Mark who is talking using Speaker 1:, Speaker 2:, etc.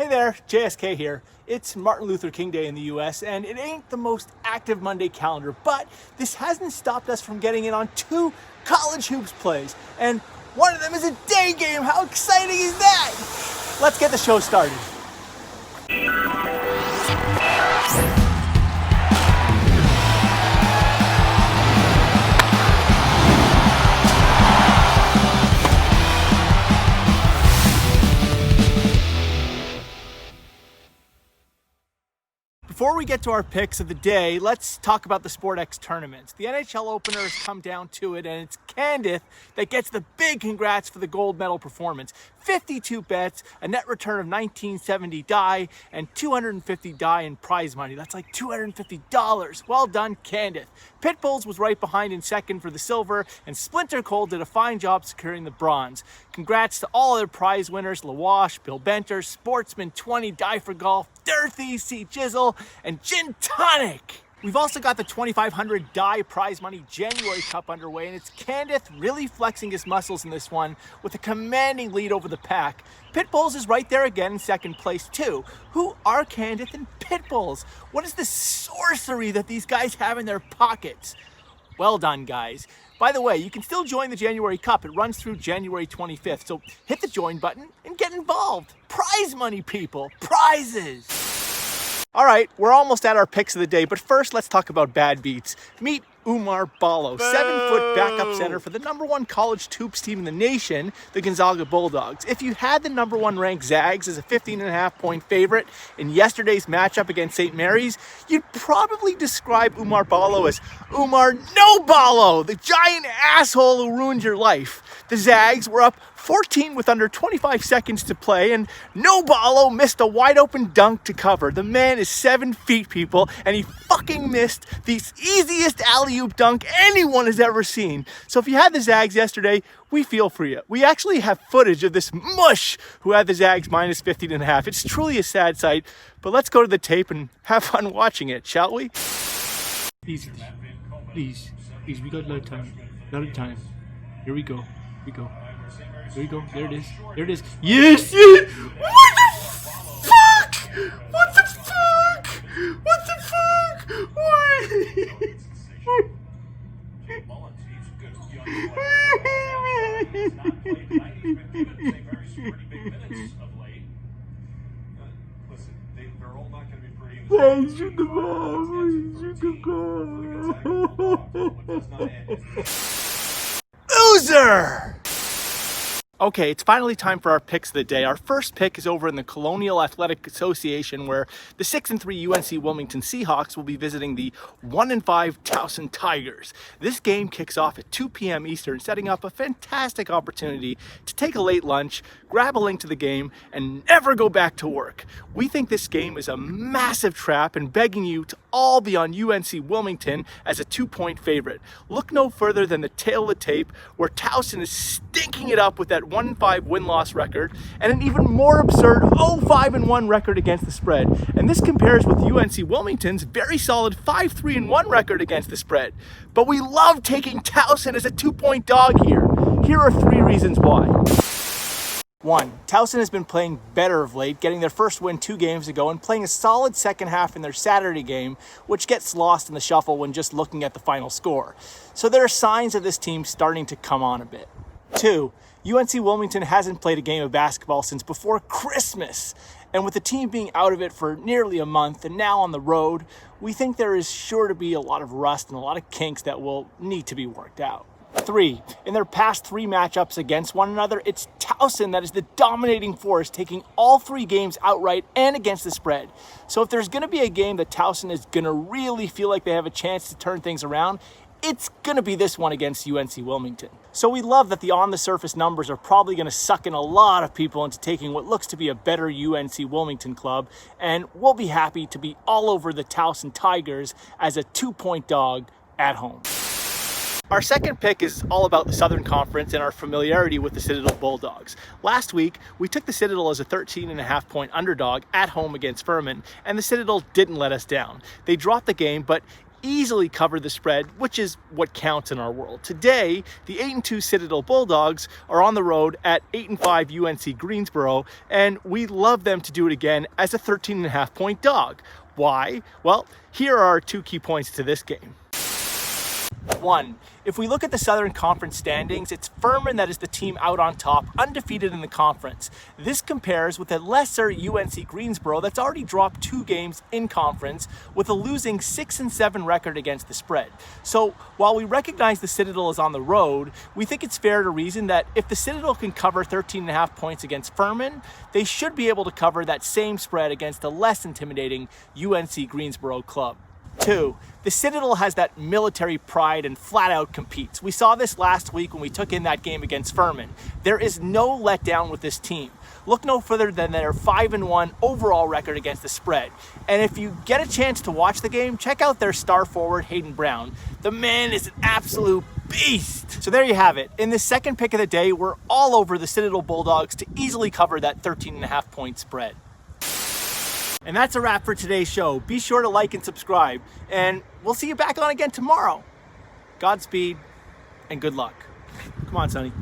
Speaker 1: Hey there, JSK here. It's Martin Luther King Day in the US, and it ain't the most active Monday calendar, but this hasn't stopped us from getting in on 2 college hoops plays, and one of them is a day game. How exciting is that? Let's get the show started. Before we get to our picks of the day, let's talk about the SportX tournaments. The NHL opener has come down to it, and it's Candace that gets the big congrats for the gold medal performance. 52 bets, a net return of $19.70 die, and $250 die in prize money. That's like $250. Well done, Candace. Pitbulls was right behind in second for the silver, and Splinter Cole did a fine job securing the bronze. Congrats to all other prize winners: Lawash, Bill Benter, Sportsman 20, Die for Golf, Dirthy, C. Chisel, and Gin Tonic. We've also got the $2,500 die prize money January Cup underway, and it's Candace really flexing his muscles in this one with a commanding lead over the pack. Pitbulls is right there again in second place too. Who are Candace and Pitbulls? What is the sorcery that these guys have in their pockets? Well done, guys. By the way, you can still join the January Cup. It runs through January 25th, so hit the join button and get involved. Prize money, people. Prizes. All right, we're almost at our picks of the day, but first let's talk about bad beats. Meet Oumar Ballo, 7-foot backup center for the #1 college hoops team in the nation, the Gonzaga Bulldogs. If you had the #1 ranked Zags as a 15.5-point favorite in yesterday's matchup against St. Mary's, you'd probably describe Oumar Ballo as Oumar No Ballo, the giant asshole who ruined your life. The Zags were up 14 with under 25 seconds to play, and No Ballo missed a wide open dunk to cover. The man is 7 feet, people, and he fucking missed the easiest alley-oop dunk anyone has ever seen. So if you had the Zags yesterday, we feel for you. We actually have footage of this mush who had the Zags minus 15.5. It's truly a sad sight, but let's go to the tape and have fun watching it, shall we? Please, we got a lot of time. Here we go. There you go. There it is. Yes! What the fuck? What? Loser! Okay, it's finally time for our picks of the day. Our first pick is over in the Colonial Athletic Association, where the 6-3 UNC Wilmington Seahawks will be visiting the 1-5 Towson Tigers. This game kicks off at 2 p.m. Eastern, setting up a fantastic opportunity to take a late lunch, grab a link to the game, and never go back to work. We think this game is a massive trap and begging you to all be on UNC Wilmington as a 2-point favorite. Look no further than the tail of the tape, where Towson is stinking it up with that 1-5 win-loss record and an even more absurd 0-5-1 record against the spread. And this compares with UNC Wilmington's very solid 5-3-1 record against the spread. But we love taking Towson as a 2-point dog here. Here are 3 reasons why. 1. Towson has been playing better of late, getting their first win 2 games ago and playing a solid second half in their Saturday game, which gets lost in the shuffle when just looking at the final score. So there are signs of this team starting to come on a bit. 2. UNC Wilmington hasn't played a game of basketball since before Christmas. And with the team being out of it for nearly a month and now on the road, we think there is sure to be a lot of rust and a lot of kinks that will need to be worked out. 3. In their past 3 matchups against one another, it's Towson that is the dominating force, taking all 3 games outright and against the spread. So if there's going to be a game that Towson is going to really feel like they have a chance to turn things around, it's going to be this one against UNC Wilmington. So we love that the on-the-surface numbers are probably going to suck in a lot of people into taking what looks to be a better UNC Wilmington club, and we'll be happy to be all over the Towson Tigers as a 2-point dog at home. Our second pick is all about the Southern Conference and our familiarity with the Citadel Bulldogs. Last week, we took the Citadel as a 13.5-point underdog at home against Furman, and the Citadel didn't let us down. They dropped the game, but easily cover the spread, which is what counts in our world. Today, the 8-2 Citadel Bulldogs are on the road at 8-5 UNC Greensboro, and we love them to do it again as a 13.5-point dog. Why? Well, here are our 2 key points to this game. 1. If we look at the Southern Conference standings, it's Furman that is the team out on top, undefeated in the conference. This compares with a lesser UNC Greensboro that's already dropped 2 games in conference with a losing 6-7 record against the spread. So while we recognize the Citadel is on the road, we think it's fair to reason that if the Citadel can cover 13.5 points against Furman, they should be able to cover that same spread against a less intimidating UNC Greensboro club. 2. The Citadel has that military pride and flat out competes. We saw this last week when we took in that game against Furman. There is no letdown with this team. Look no further than their 5-1 overall record against the spread. And if you get a chance to watch the game, check out their star forward, Hayden Brown. The man is an absolute beast. So there you have it. In the second pick of the day, we're all over the Citadel Bulldogs to easily cover that 13.5-point spread. And that's a wrap for today's show. Be sure to like and subscribe, and we'll see you back on again tomorrow. Godspeed and good luck. Come on, Sonny.